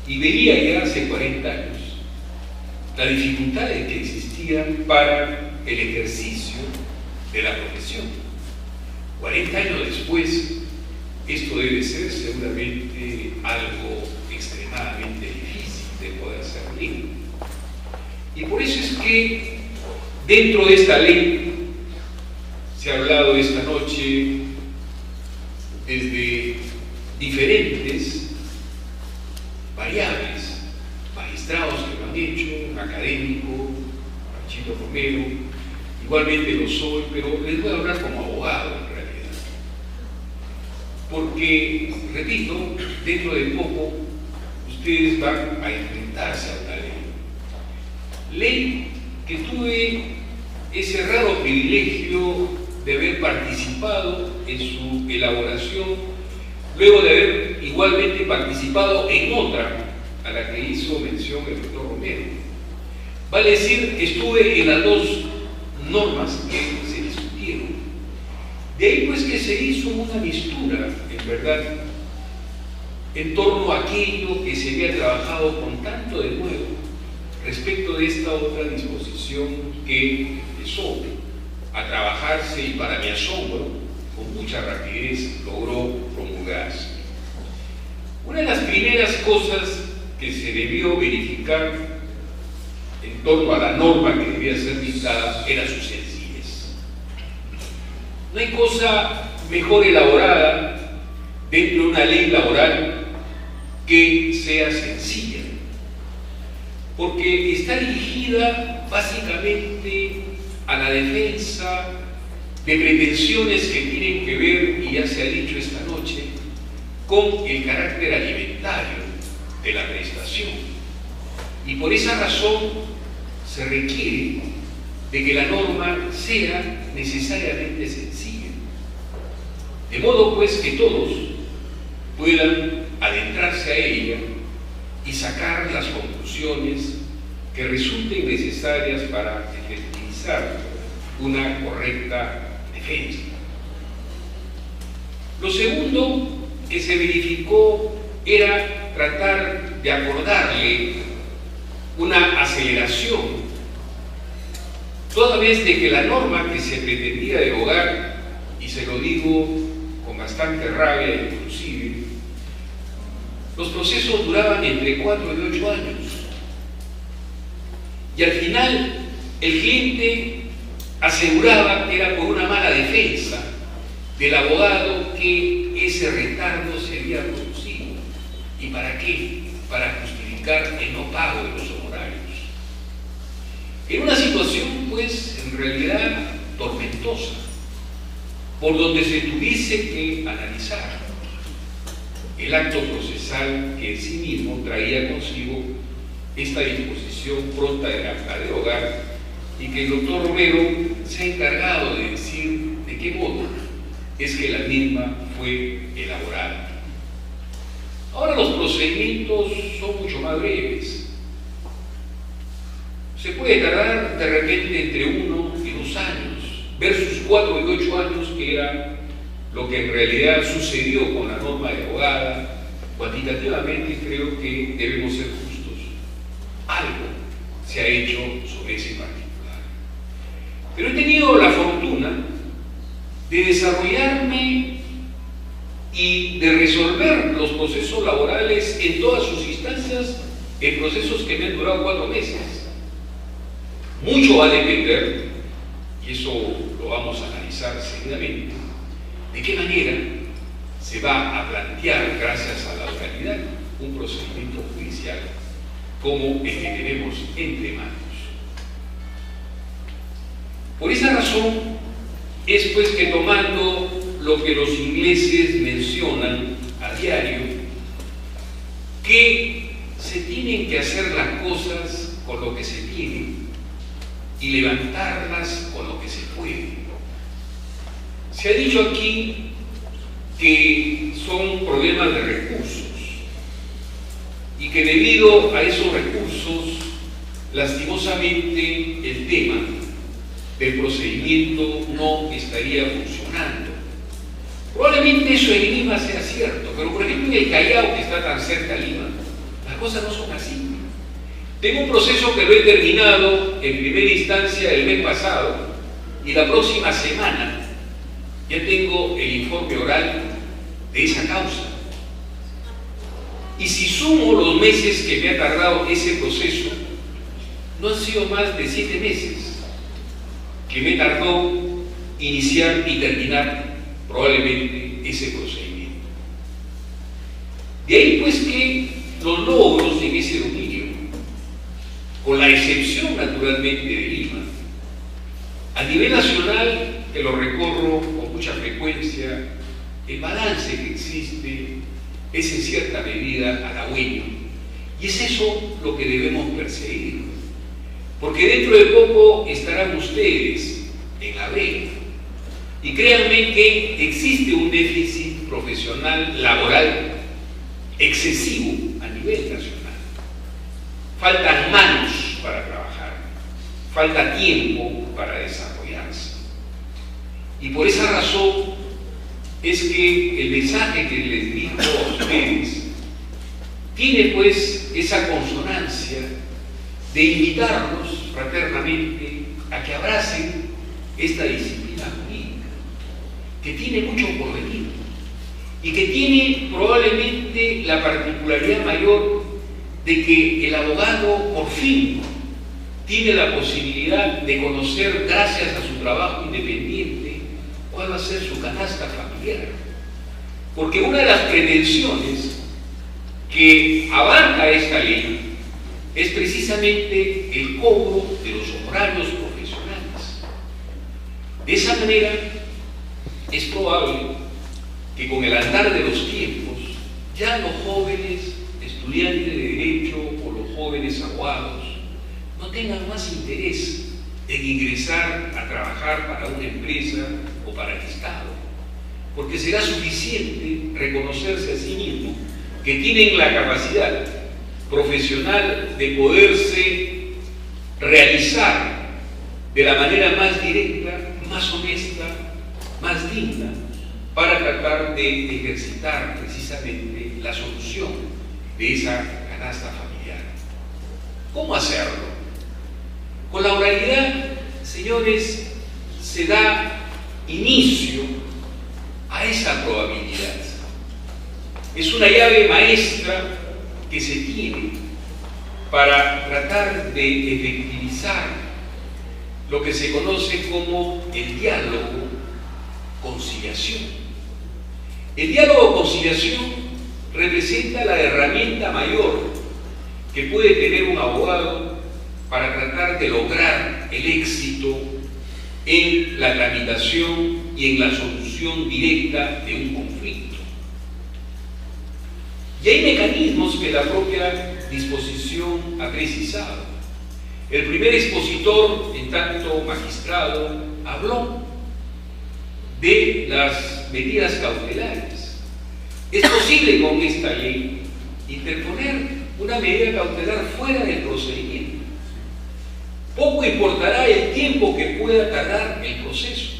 y veía ya hace 40 años las dificultades que existían para el ejercicio de la profesión. 40 años después, esto debe ser seguramente algo extremadamente difícil de poder ser libre. Y por eso es que dentro de esta ley se ha hablado esta noche desde diferentes variables, magistrados que lo han hecho, académico, Panchito Romero, igualmente lo soy, pero les voy a hablar como abogado en realidad. Porque, repito, dentro de poco ustedes van a enfrentarse a una ley que tuve ese raro privilegio de haber participado en su elaboración, luego de haber igualmente participado en otra a la que hizo mención el doctor Romero. Vale decir que estuve en las dos normas que se discutieron. De ahí pues que se hizo una mistura, en verdad, en torno a aquello que se había trabajado con tanto de nuevo respecto de esta otra disposición que empezó a trabajarse y para mi asombro, con mucha rapidez, logró promulgarse. Una de las primeras cosas que se debió verificar en torno a la norma que debía ser dictada era su sencillez. No hay cosa mejor elaborada dentro de una ley laboral que sea sencilla. porque está dirigida básicamente a la defensa de pretensiones que tienen que ver, y ya se ha dicho esta noche, con el carácter alimentario de la prestación. Y por esa razón se requiere de que la norma sea necesariamente sencilla, de modo pues que todos puedan adentrarse a ella y sacar las conclusiones que resulten necesarias para efectivizar una correcta defensa. Lo segundo que se verificó era tratar de acordarle una aceleración, toda vez de que la norma que se pretendía derogar, y se lo digo con bastante rabia inclusive, los procesos duraban entre 4 y 8 años. Y al final el cliente aseguraba que era por una mala defensa del abogado que ese retardo se había producido. ¿Y para qué? Para justificar el no pago de los honorarios. En una situación, pues, en realidad tormentosa, por donde se tuviese que analizar el acto procesal que en sí mismo traía consigo esta disposición pronta a derogar, y que el doctor Romero se ha encargado de decir de qué modo es que la misma fue elaborada. Ahora los procedimientos son mucho más breves. Se puede tardar de repente entre 1 y 2 años, versus 4 y 8 años, que era lo que en realidad sucedió con la norma derogada. Cuantitativamente creo que debemos ser justos. Algo se ha hecho sobre ese particular. Pero he tenido la fortuna de desarrollarme y de resolver los procesos laborales en todas sus instancias, en procesos que me han durado 4 meses. Mucho va a depender, y eso lo vamos a analizar seguidamente, de qué manera se va a plantear, gracias a la oralidad, un procedimiento judicial como el que tenemos entre manos. Por esa razón es pues que, tomando lo que los ingleses mencionan a diario, que se tienen que hacer las cosas con lo que se tiene y levantarlas con lo que se puede. Se ha dicho aquí que son problemas de recursos y que debido a esos recursos, lastimosamente, el tema del procedimiento no estaría funcionando. Probablemente eso en Lima sea cierto, pero por ejemplo en el Callao, que está tan cerca de Lima, las cosas no son así. Tengo un proceso que lo he terminado en primera instancia el mes pasado, y la próxima semana ya tengo el informe oral de esa causa. Y si sumo los meses que me ha tardado ese proceso, no han sido más de 7 meses que me tardó iniciar y terminar probablemente ese procedimiento. De ahí pues que los logros en ese dominio, con la excepción naturalmente de Lima, a nivel nacional, que lo recorro con mucha frecuencia, el balance que existe es en cierta medida halagüeño, y es eso lo que debemos perseguir, porque dentro de poco estarán ustedes en la brecha, y créanme que existe un déficit profesional laboral excesivo a nivel nacional. Faltan manos para trabajar, falta tiempo para desarrollarse, y por esa razón es que el mensaje que les dijo a ustedes tiene pues esa consonancia de invitarlos fraternamente a que abracen esta disciplina jurídica, que tiene mucho por venir y que tiene probablemente la particularidad mayor de que el abogado por fin tiene la posibilidad de conocer, gracias a su trabajo independiente, cuál va a ser su canasta familiar. Porque una de las pretensiones que abarca esta ley es precisamente el cobro de los horarios profesionales. De esa manera, es probable que con el andar de los tiempos, ya los jóvenes estudiantes de Derecho o los jóvenes abogados no tengan más interés en ingresar a trabajar para una empresa o para el Estado, porque será suficiente reconocerse a sí mismo que tienen la capacidad profesional de poderse realizar de la manera más directa, más honesta, más digna, para tratar de ejercitar precisamente la solución de esa canasta familiar. ¿Cómo hacerlo? Con la oralidad, señores, se da inicio a esa probabilidad. Es una llave maestra que se tiene para tratar de efectivizar lo que se conoce como el diálogo-conciliación. El diálogo-conciliación representa la herramienta mayor que puede tener un abogado para tratar de lograr el éxito en la tramitación y en la solución directa de un conflicto. Y hay mecanismos que la propia disposición ha precisado. El primer expositor, en tanto magistrado, habló de las medidas cautelares. Es posible con esta ley interponer una medida cautelar fuera del procedimiento. Poco importará el tiempo que pueda tardar el proceso.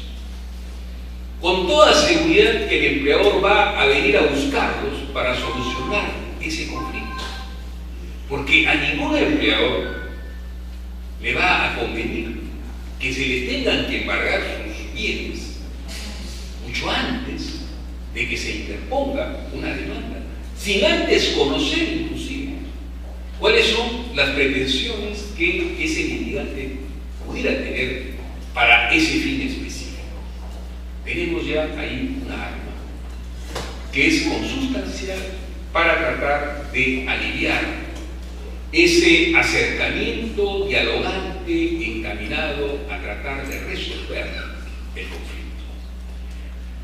Con toda seguridad que el empleador va a venir a buscarlos para solucionar ese conflicto. Porque a ningún empleador le va a convenir que se le tengan que embargar sus bienes mucho antes de que se interponga una demanda, sin antes conocer inclusive cuáles son las pretensiones que ese litigante pudiera tener para ese fin específico. Tenemos ya ahí una arma que es consustancial para tratar de aliviar ese acercamiento dialogante encaminado a tratar de resolver el conflicto.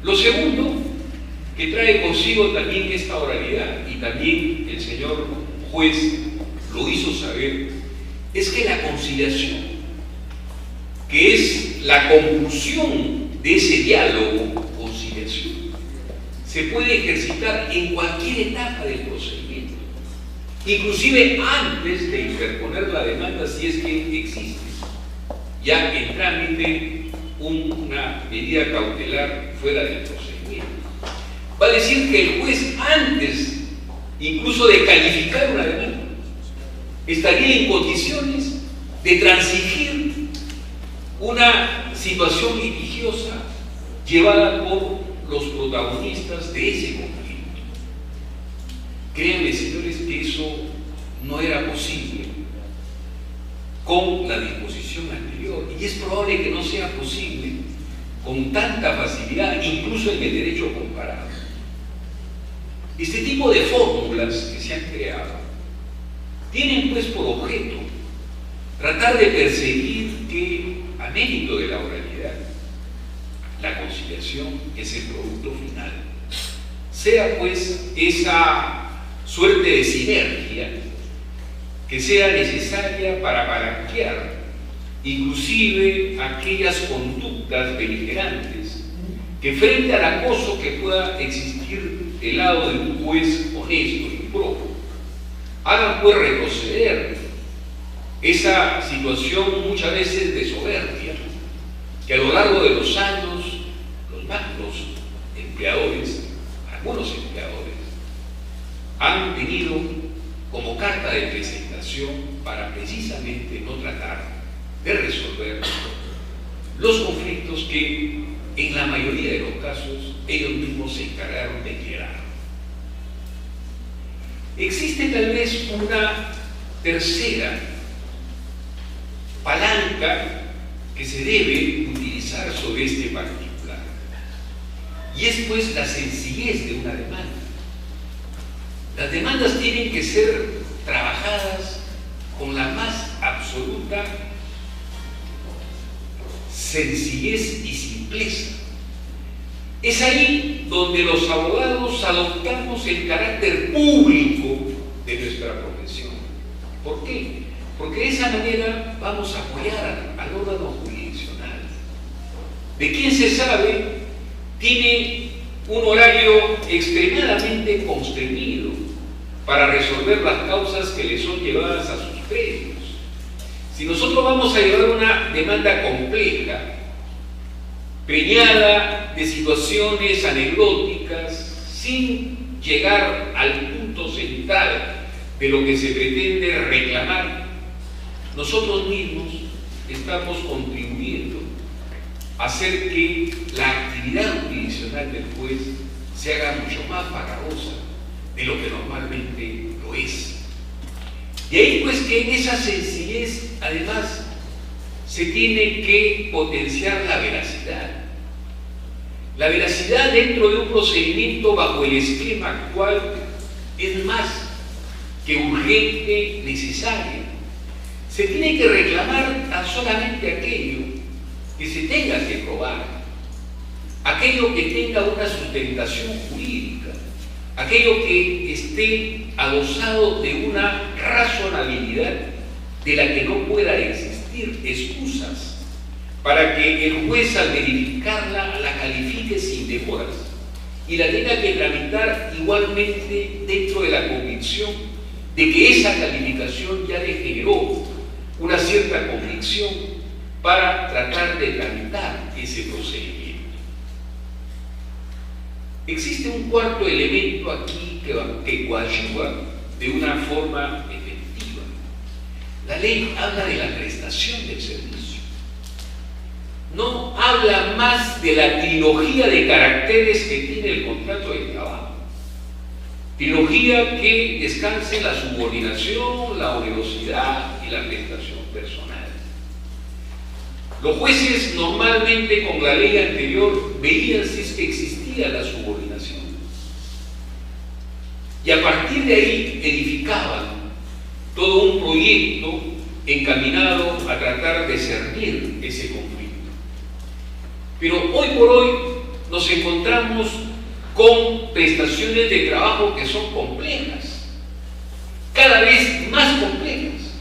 Lo segundo que trae consigo también esta oralidad, y también el señor juez lo hizo saber, es que la conciliación, que es la conclusión de ese diálogo, conciliación, se puede ejercitar en cualquier etapa del procedimiento, inclusive antes de interponer la demanda, si es que existe ya en trámite una medida cautelar fuera del procedimiento. Va a decir que el juez, antes incluso de calificar una demanda, estaría en condiciones de transigir una situación litigiosa llevada por los protagonistas de ese conflicto. Créanme, señores, que eso no era posible con la disposición anterior, y es probable que no sea posible con tanta facilidad, incluso en el derecho comparado. Este tipo de fórmulas que se han creado tienen pues por objeto tratar de perseguir que, a mérito de la oralidad, la conciliación es el producto final, sea pues esa suerte de sinergia que sea necesaria para palanquear inclusive aquellas conductas beligerantes que, frente al acoso que pueda existir del lado de un juez honesto y propio, hagan pues retroceder esa situación muchas veces de soberbia que a lo largo de los años los empleadores, algunos empleadores, han tenido como carta de presentación para precisamente no tratar de resolver los conflictos que en la mayoría de los casos ellos mismos se encargaron de crear. Existe tal vez una tercera palanca que se debe utilizar sobre este particular, y es pues la sencillez de una demanda. Las demandas tienen que ser trabajadas con con la más absoluta sencillez y simpleza. Es ahí donde los abogados adoptamos el carácter público de nuestra profesión. ¿Por qué? Porque de esa manera vamos a apoyar al órgano jurisdiccional. De quien se sabe, tiene un horario extremadamente constreñido para resolver las causas que le son llevadas a sus predios. Si nosotros vamos a llevar una demanda compleja, preñada de situaciones anecdóticas, sin llegar al punto central de lo que se pretende reclamar, nosotros mismos estamos contribuyendo a hacer que la actividad jurisdiccional del juez se haga mucho más farragosa de lo que normalmente lo es. Y ahí pues que en esa sencillez además se tiene que potenciar la veracidad. La veracidad dentro de un procedimiento bajo el esquema actual es más que urgente, necesaria. Se tiene que reclamar tan solamente aquello que se tenga que probar, aquello que tenga una sustentación jurídica, aquello que esté adosado de una razonabilidad de la que no pueda existir excusas para que el juez al verificarla la califique sin demoras y la tenga que tramitar igualmente dentro de la convicción de que esa calificación ya le generó una cierta convicción para tratar de tramitar ese procedimiento. Existe un cuarto elemento aquí que coadyuva de una forma efectiva. La ley habla de la prestación del servicio. No habla más de la trilogía de caracteres que tiene el contrato de trabajo. Trilogía que descansa en la subordinación, la onerosidad y la prestación personal. Los jueces normalmente con la ley anterior veían si es que existía la subordinación. Y a partir de ahí edificaban todo un proyecto encaminado a tratar de cernir ese conflicto. Pero hoy por hoy nos encontramos con prestaciones de trabajo que son complejas, cada vez más complejas.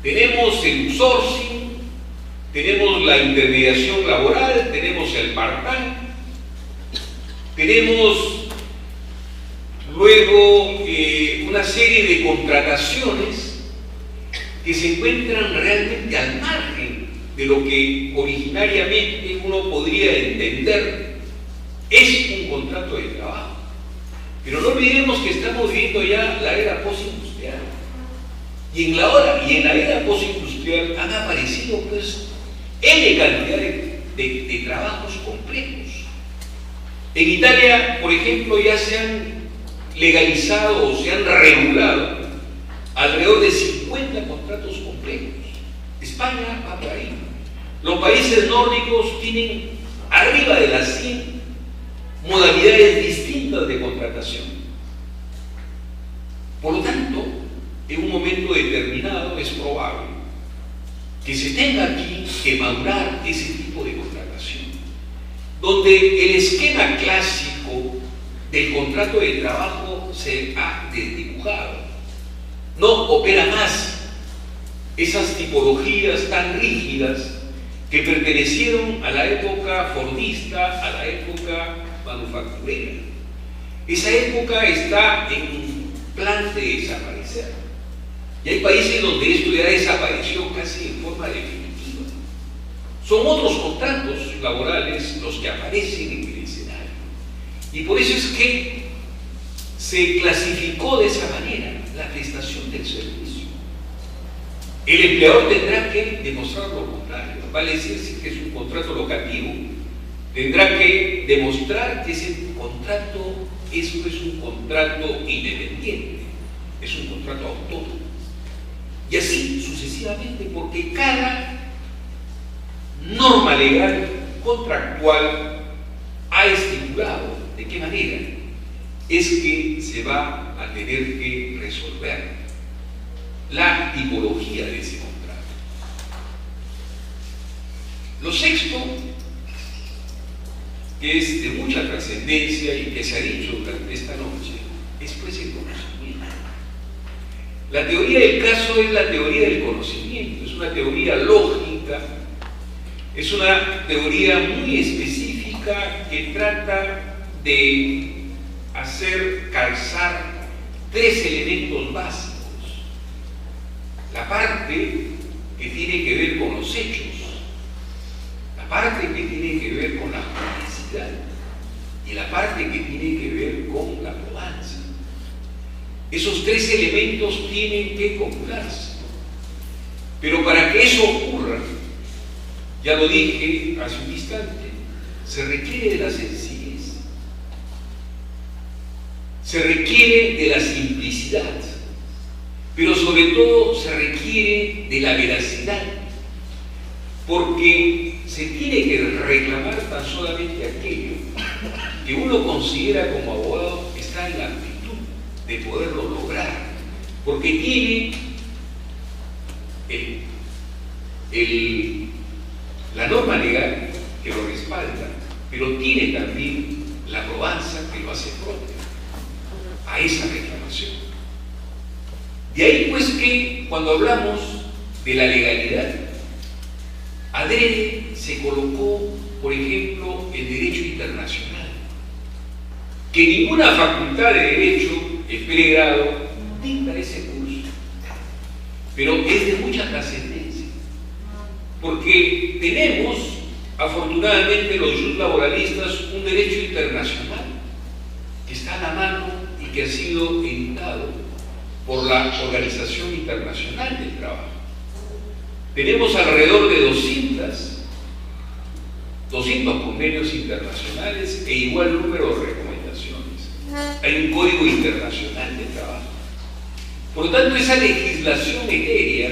Tenemos el outsourcing, tenemos la intermediación laboral, tenemos el part-time, tenemos luego una serie de contrataciones que se encuentran realmente al margen de lo que originariamente uno podría entender es un contrato de trabajo. Pero no olvidemos que estamos viviendo ya la era postindustrial. Y en la era postindustrial han aparecido pues N cantidad de trabajos complejos. En Italia, por ejemplo, ya se han legalizado o se han regulado alrededor de 50 contratos complejos. España va por ahí. Los países nórdicos tienen arriba de las 100 modalidades distintas de contratación. Por lo tanto, en un momento determinado es probable que se tenga aquí que madurar ese tipo de contratación, donde el esquema clásico del contrato de trabajo se ha desdibujado. No opera más esas tipologías tan rígidas que pertenecieron a la época fordista, a la época manufacturera. Esa época está en plan de desaparecer. Y hay países donde esto ya desapareció casi en forma definitiva. Son otros contratos laborales los que aparecen en el escenario. Y por eso es que se clasificó de esa manera la prestación del servicio. El empleador tendrá que demostrar lo contrario. Vale decir que es un contrato locativo, tendrá que demostrar que ese contrato es un contrato independiente, es un contrato autónomo. Y así sucesivamente, porque cada norma legal contractual ha estipulado de qué manera es que se va a tener que resolver. la tipología de ese contrato. Lo sexto, que es de mucha trascendencia y que se ha dicho durante esta noche, es pues el conocimiento. La teoría del caso es la teoría del conocimiento, es una teoría lógica, es una teoría muy específica que trata de hacer calzar tres elementos básicos. La parte que tiene que ver con los hechos, la parte que tiene que ver con la publicidad y la parte que tiene que ver con la probanza. Esos tres elementos tienen que copularse. Pero para que eso ocurra, ya lo dije hace un instante, se requiere de la sencillez, se requiere de la simplicidad, pero sobre todo se requiere de la veracidad, porque se tiene que reclamar tan solamente aquello que uno considera como abogado está en la actitud de poderlo lograr, porque tiene la norma legal que lo respalda, pero tiene también la probanza que lo hace propio a esa reclamación. De ahí pues que cuando hablamos de la legalidad, adrede se colocó, por ejemplo, el derecho internacional, que ninguna facultad de derecho, el pregrado, dicta ese curso, pero es de mucha trascendencia, porque tenemos, afortunadamente, los laboralistas, un derecho internacional que está a la mano y que ha sido editado por la Organización Internacional del Trabajo. Tenemos alrededor de 200 convenios internacionales e igual número de recomendaciones. Hay un Código Internacional de Trabajo. Por lo tanto, esa legislación etérea,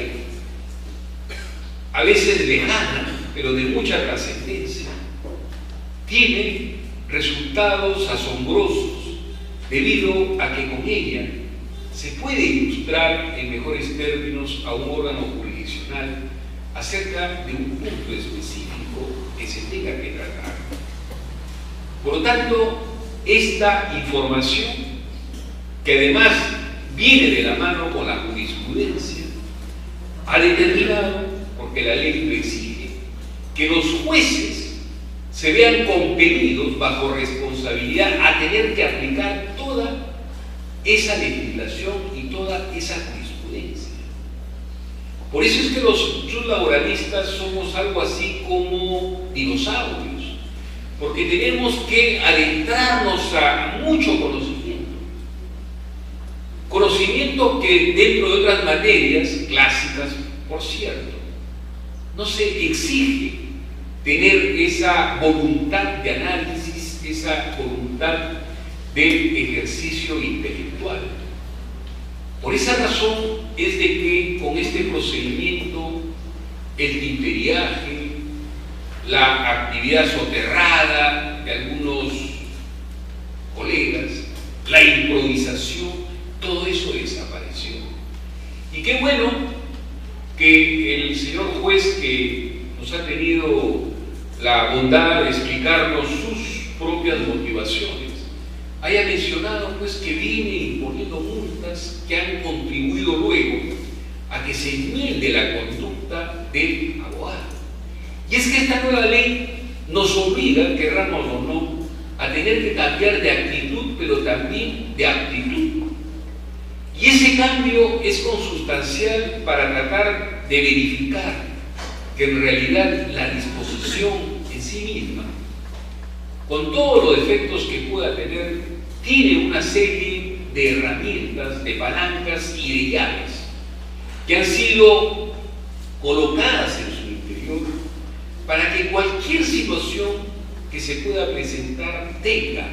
a veces lejana, pero de mucha trascendencia, tiene resultados asombrosos debido a que con ella se puede ilustrar en mejores términos a un órgano jurisdiccional acerca de un punto específico que se tenga que tratar. Por lo tanto, esta información, que además viene de la mano con la jurisprudencia, ha determinado, porque la ley lo exige, que los jueces se vean compelidos bajo responsabilidad a tener que aplicar toda esa legislación y toda esa jurisprudencia. Por eso es que los laboralistas somos algo así como dinosaurios, porque tenemos que adentrarnos a mucho conocimiento que dentro de otras materias clásicas, por cierto, no se exige tener esa voluntad de análisis, esa voluntad del ejercicio intelectual. Por esa razón es de que con este procedimiento, el timperiaje, la actividad soterrada de algunos colegas, la improvisación, todo eso desapareció. Y qué bueno que el señor juez, que nos ha tenido la bondad de explicarnos sus propias motivaciones, haya mencionado pues que viene imponiendo multas que han contribuido luego a que se enmiende la conducta del abogado. Y es que esta nueva ley nos obliga, querramos o no, a tener que cambiar de actitud, pero también de aptitud. Y ese cambio es consustancial para tratar de verificar que en realidad la disposición en sí misma, con todos los defectos que pueda tener, tiene una serie de herramientas, de palancas y de llaves que han sido colocadas en su interior para que cualquier situación que se pueda presentar tenga